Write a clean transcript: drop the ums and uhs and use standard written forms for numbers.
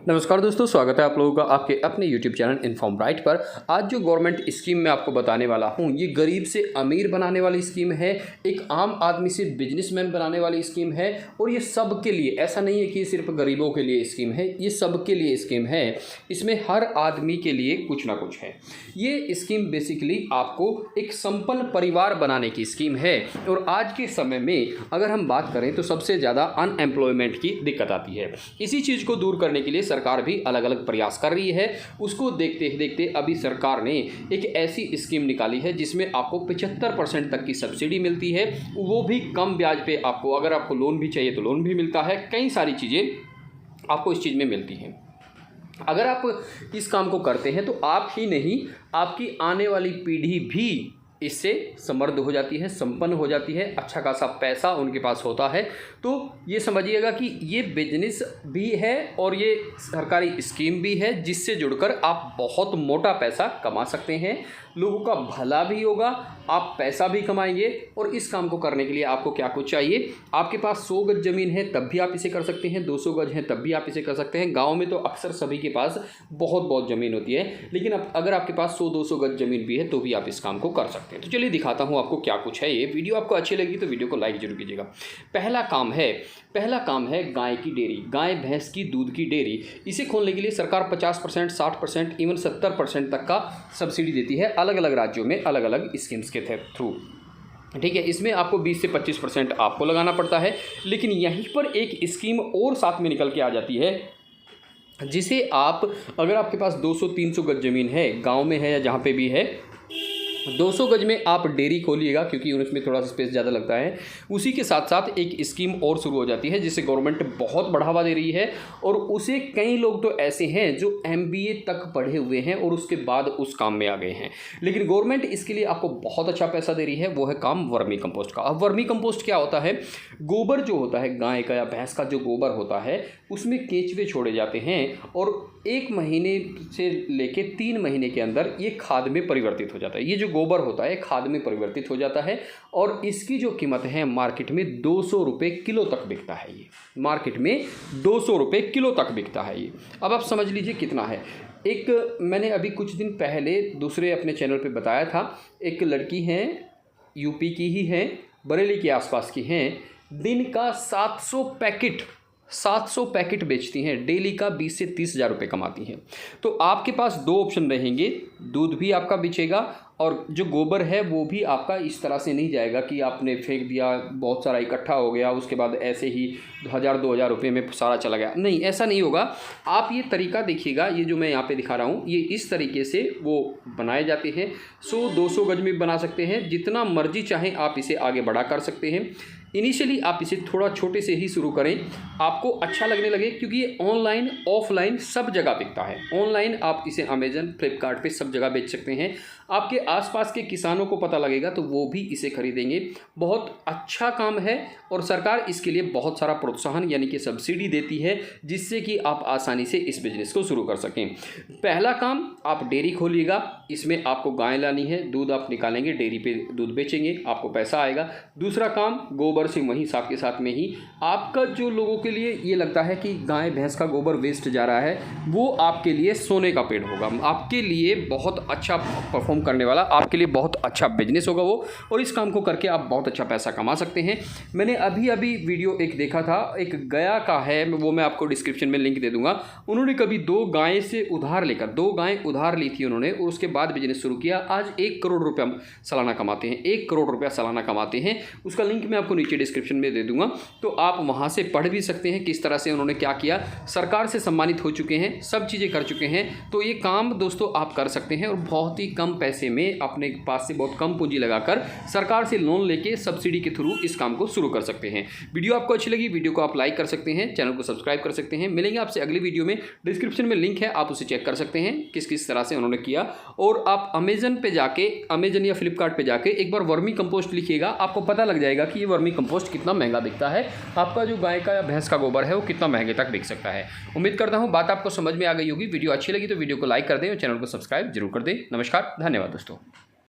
नमस्कार दोस्तों, स्वागत है आप लोगों का आपके अपने YouTube चैनल इन्फॉर्म राइट पर। आज जो गवर्नमेंट स्कीम मैं आपको बताने वाला हूं, ये गरीब से अमीर बनाने वाली स्कीम है, एक आम आदमी से बिजनेसमैन बनाने वाली स्कीम है। और ये सब के लिए, ऐसा नहीं है कि ये सिर्फ गरीबों के लिए स्कीम है, ये सब के लिए स्कीम है। इसमें हर आदमी के लिए कुछ ना कुछ है। ये स्कीम बेसिकली आपको एक संपन्न परिवार बनाने की स्कीम है। और आज के समय में अगर हम बात करें तो सबसे ज़्यादा अनएम्प्लॉयमेंट की दिक्कत आती है। इसी चीज़ को दूर करने के लिए सरकार भी अलग अलग प्रयास कर रही है। उसको देखते देखते अभी सरकार ने एक ऐसी स्कीम निकाली है जिसमें आपको 75% तक की सब्सिडी मिलती है, वो भी कम ब्याज पे। आपको अगर आपको लोन भी चाहिए तो लोन भी मिलता है। कई सारी चीज़ें आपको इस चीज़ में मिलती हैं। अगर आप इस काम को करते हैं तो आप ही नहीं, आपकी आने वाली पीढ़ी भी इससे समृद्ध हो जाती है, संपन्न हो जाती है, अच्छा खासा पैसा उनके पास होता है। तो ये समझिएगा कि ये बिजनेस भी है और ये सरकारी स्कीम भी है जिससे जुड़कर आप बहुत मोटा पैसा कमा सकते हैं। लोगों का भला भी होगा, आप पैसा भी कमाएंगे। और इस काम को करने के लिए आपको क्या कुछ चाहिए? आपके पास 100 गज ज़मीन है तब भी आप इसे कर सकते हैं, 200 गज है तब भी आप इसे कर सकते हैं। गाँव में तो अक्सर सभी के पास बहुत ज़मीन होती है, लेकिन अगर आपके पास 100-200 गज ज़मीन भी है तो भी आप इस काम को कर सकते हैं। तो चलिए दिखाता हूँ आपको क्या कुछ है। ये वीडियो आपको अच्छी लगी तो वीडियो को लाइक जरूर कीजिएगा। पहला काम है गाय की डेयरी, गाय भैंस की दूध की डेयरी। इसे खोलने के लिए सरकार 50%, 60%, इवन 70% तक का सब्सिडी देती है अलग अलग राज्यों में, अलग अलग स्कीम्स के थ्रू। ठीक है, इसमें आपको 20 से 25% आपको लगाना पड़ता है। लेकिन यहीं पर एक स्कीम और साथ में निकल के आ जाती है, जिसे आप, अगर आपके पास 200-300 गज ज़मीन है, गांव में है या जहाँ पे भी है, 200 गज में आप डेयरी खोलिएगा क्योंकि उसमें थोड़ा सा स्पेस ज़्यादा लगता है। उसी के साथ साथ एक स्कीम और शुरू हो जाती है जिसे गवर्नमेंट बहुत बढ़ावा दे रही है। और उसे कई लोग तो ऐसे हैं जो MBA तक पढ़े हुए हैं और उसके बाद उस काम में आ गए हैं। लेकिन गवर्नमेंट इसके लिए आपको बहुत अच्छा पैसा दे रही है, वो है काम वर्मी कंपोस्ट का। अब वर्मी कंपोस्ट क्या होता है? गोबर जो होता है गाय का या भैंस का, जो गोबर होता है उसमें केंचुए छोड़े जाते हैं और 1 महीने से लेके 3 महीने के अंदर ये खाद में परिवर्तित हो जाता है। ये जो गोबर होता है खाद में परिवर्तित हो जाता है और इसकी जो कीमत है मार्केट में 200 रुपये किलो तक बिकता है। ये मार्केट में 200 रुपये किलो तक बिकता है ये। अब आप समझ लीजिए कितना है। एक मैंने अभी कुछ दिन पहले दूसरे अपने चैनल पे बताया था, एक लड़की हैं, यूपी की ही हैं, बरेली के आसपास की हैं, दिन का 700 पैकेट बेचती हैं, डेली का 20 से 30 हज़ार रुपये कमाती हैं। तो आपके पास 2 ऑप्शन रहेंगे, दूध भी आपका बेचेगा और जो गोबर है वो भी आपका इस तरह से नहीं जाएगा कि आपने फेंक दिया, बहुत सारा इकट्ठा हो गया, उसके बाद ऐसे ही 1000-2000 रुपये में सारा चला गया। नहीं, ऐसा नहीं होगा। आप ये तरीका देखिएगा, ये जो मैं यहाँ पे दिखा रहा हूँ, ये इस तरीके से वो बनाए जाते हैं। 100-200 गज में बना सकते हैं, जितना मर्जी चाहें आप इसे आगे बढ़ा कर सकते हैं। इनिशियली आप इसे थोड़ा छोटे से ही शुरू करें, आपको अच्छा लगने लगे, क्योंकि ये ऑनलाइन ऑफलाइन सब जगह बिकता है। ऑनलाइन आप इसे अमेजन, फ्लिपकार्ट पे सब जगह बेच सकते हैं। आपके आसपास के किसानों को पता लगेगा तो वो भी इसे खरीदेंगे। बहुत अच्छा काम है और सरकार इसके लिए बहुत सारा प्रोत्साहन यानी कि सब्सिडी देती है, जिससे कि आप आसानी से इस बिज़नेस को शुरू कर सकें। पहला काम, आप डेयरी खोलिएगा। इसमें आपको गाय लानी है, दूध आप निकालेंगे, डेयरी पे दूध बेचेंगे, आपको पैसा आएगा। दूसरा काम, गोबर से वहीं साथ के साथ में ही आपका, जो लोगों के लिए ये लगता है कि गाय भैंस का गोबर वेस्ट जा रहा है, वो आपके लिए सोने का पेड़ होगा। आपके लिए बहुत अच्छा परफॉर्म करने वाला, आपके लिए बहुत अच्छा बिजनेस होगा वो। और इस काम को करके आप बहुत अच्छा पैसा कमा सकते हैं। मैंने अभी वीडियो एक देखा था, एक गया का है, वो मैं आपको डिस्क्रिप्शन में लिंक दे दूंगा। उन्होंने कभी 2 गाय से उधार लेकर, 2 गाय उधार ली थी उन्होंने और उसके बाद बिजनेस शुरू किया। आज 1 करोड़ रुपया सालाना कमाते हैं, 1 करोड़ रुपया सालाना कमाते हैं। उसका लिंक मैं आपको नीचे डिस्क्रिप्शन में दे दूंगा, तो आप वहाँ से पढ़ भी सकते हैं किस तरह से उन्होंने क्या किया। सरकार से सम्मानित हो चुके हैं, सब चीज़ें कर चुके हैं। तो ये काम दोस्तों आप कर सकते हैं और बहुत ही कम पैसे में अपने पास से बहुत कम पूंजी लगाकर सरकार से लोन लेके सब्सिडी के थ्रू इस काम को शुरू कर सकते हैं। वीडियो आपको अच्छी लगी, वीडियो को आप लाइक कर सकते हैं, चैनल को सब्सक्राइब कर सकते हैं। मिलेंगे आपसे अगली वीडियो में। डिस्क्रिप्शन में लिंक है, आप उसे चेक कर सकते हैं किस किस तरह से उन्होंने किया। और आप अमेजन पे जाके, अमेजन या फ्लिपकार्ट पे जाके एक बार वर्मी कंपोस्ट लिखिएगा, आपको पता लग जाएगा कि ये वर्मी कंपोस्ट कितना महंगा बिकता है। आपका जो गाय का या भैंस का गोबर है वो कितना महंगे तक बिक सकता है। उम्मीद करता हूँ बात आपको समझ में आ गई होगी। वीडियो अच्छी लगी तो वीडियो को लाइक कर दें और चैनल को सब्सक्राइब जरूर कर दें। नमस्कार, धन्यवाद दोस्तों।